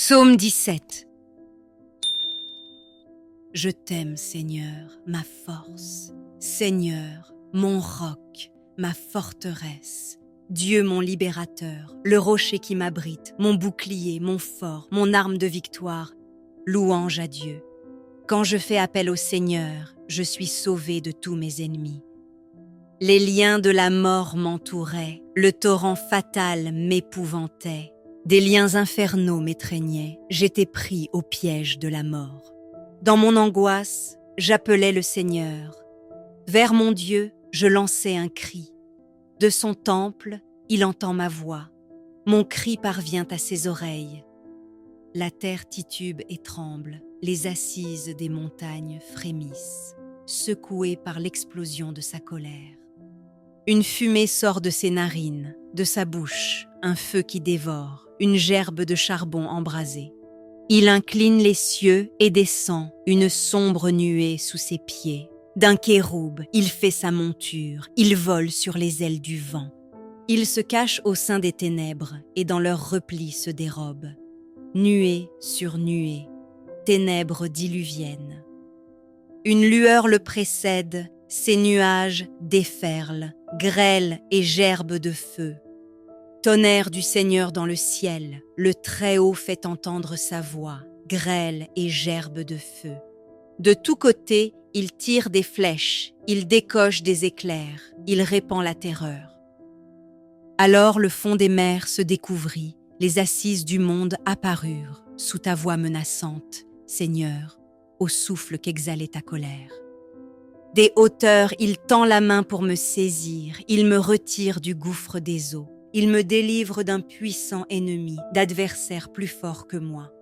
Psaume 17. Je t'aime, Seigneur, ma force. Seigneur, mon roc, ma forteresse. Dieu mon libérateur, le rocher qui m'abrite, mon bouclier, mon fort, mon arme de victoire. Louange à Dieu. Quand je fais appel au Seigneur, je suis sauvé de tous mes ennemis. Les liens de la mort m'entouraient, le torrent fatal m'épouvantait. Des liens infernaux m'étreignaient, j'étais pris au piège de la mort. Dans mon angoisse, j'appelais le Seigneur. Vers mon Dieu, je lançais un cri. De son temple, il entend ma voix. Mon cri parvient à ses oreilles. La terre titube et tremble, les assises des montagnes frémissent, secouées par l'explosion de sa colère. Une fumée sort de ses narines, de sa bouche, un feu qui dévore, une gerbe de charbon embrasé. Il incline les cieux et descend, une sombre nuée sous ses pieds. D'un kéroub, il fait sa monture, il vole sur les ailes du vent. Il se cache au sein des ténèbres et dans leurs replis se dérobe. Nuée sur nuée, ténèbres diluviennes. Une lueur le précède, ses nuages déferlent, grêle et gerbe de feu. Tonnerre du Seigneur dans le ciel, le Très-Haut fait entendre sa voix, grêle et gerbe de feu. De tous côtés, il tire des flèches, il décoche des éclairs, il répand la terreur. Alors le fond des mers se découvrit, les assises du monde apparurent, sous ta voix menaçante, Seigneur, au souffle qu'exhalait ta colère. Des hauteurs, il tend la main pour me saisir, il me retire du gouffre des eaux. Il me délivre d'un puissant ennemi, d'adversaires plus forts que moi.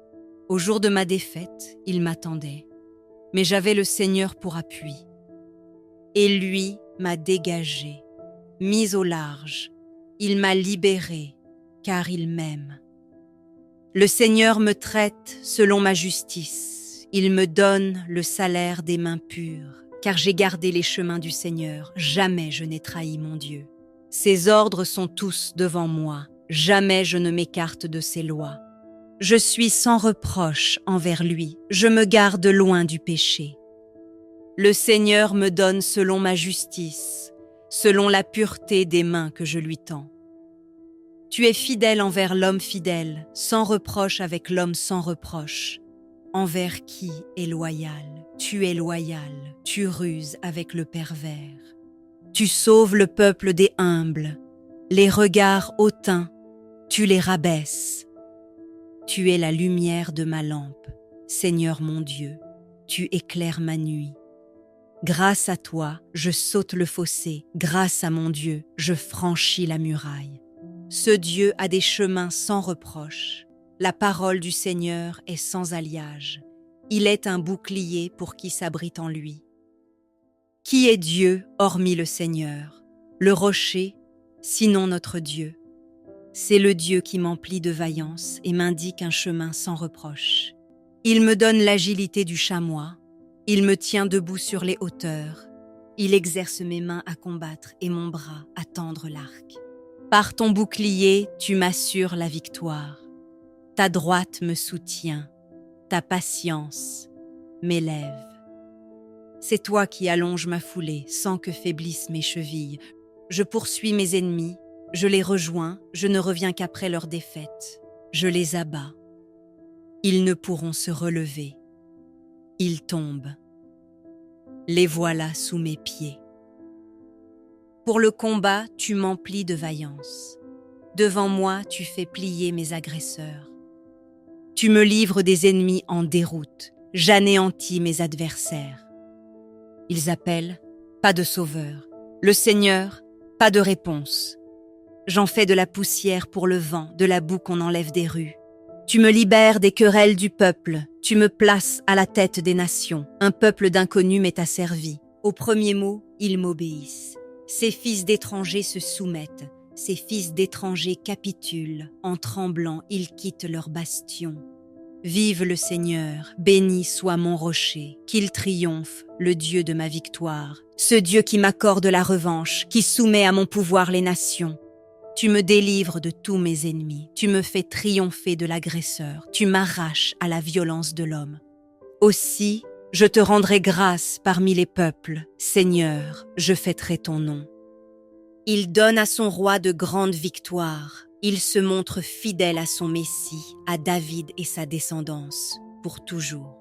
Au jour de ma défaite, il m'attendait, mais j'avais le Seigneur pour appui. Et lui m'a dégagé, mis au large. Il m'a libéré, car il m'aime. Le Seigneur me traite selon ma justice. Il me donne le salaire des mains pures, car j'ai gardé les chemins du Seigneur. Jamais je n'ai trahi mon Dieu. Ses ordres sont tous devant moi, jamais je ne m'écarte de ses lois. Je suis sans reproche envers lui, je me garde loin du péché. Le Seigneur me donne selon ma justice, selon la pureté des mains que je lui tends. Tu es fidèle envers l'homme fidèle, sans reproche avec l'homme sans reproche. Envers qui est loyal, tu ruses avec le pervers. Tu sauves le peuple des humbles, les regards hautains, tu les rabaisses. Tu es la lumière de ma lampe, Seigneur mon Dieu, tu éclaires ma nuit. Grâce à toi, je saute le fossé, grâce à mon Dieu, je franchis la muraille. Ce Dieu a des chemins sans reproche, la parole du Seigneur est sans alliage. Il est un bouclier pour qui s'abrite en lui. Qui est Dieu hormis le Seigneur, le rocher, sinon notre Dieu? C'est le Dieu qui m'emplit de vaillance et m'indique un chemin sans reproche. Il me donne l'agilité du chamois, il me tient debout sur les hauteurs, il exerce mes mains à combattre et mon bras à tendre l'arc. Par ton bouclier, tu m'assures la victoire. Ta droite me soutient, ta patience m'élève. C'est toi qui allonges ma foulée sans que faiblissent mes chevilles. Je poursuis mes ennemis, je les rejoins, je ne reviens qu'après leur défaite. Je les abats. Ils ne pourront se relever. Ils tombent. Les voilà sous mes pieds. Pour le combat, tu m'emplis de vaillance. Devant moi, tu fais plier mes agresseurs. Tu me livres des ennemis en déroute. J'anéantis mes adversaires. Ils appellent, pas de sauveur. Le Seigneur, pas de réponse. J'en fais de la poussière pour le vent, de la boue qu'on enlève des rues. Tu me libères des querelles du peuple. Tu me places à la tête des nations. Un peuple d'inconnus m'est asservi. Au premier mot, ils m'obéissent. Ces fils d'étrangers se soumettent. Ces fils d'étrangers capitulent. En tremblant, ils quittent leur bastion. Vive le Seigneur, béni soit mon rocher, qu'il triomphe, le Dieu de ma victoire, ce Dieu qui m'accorde la revanche, qui soumet à mon pouvoir les nations. Tu me délivres de tous mes ennemis, tu me fais triompher de l'agresseur, tu m'arraches à la violence de l'homme. Aussi, je te rendrai grâce parmi les peuples, Seigneur, je fêterai ton nom. Il donne à son roi de grandes victoires, il se montre fidèle à son Messie, à David et sa descendance, pour toujours.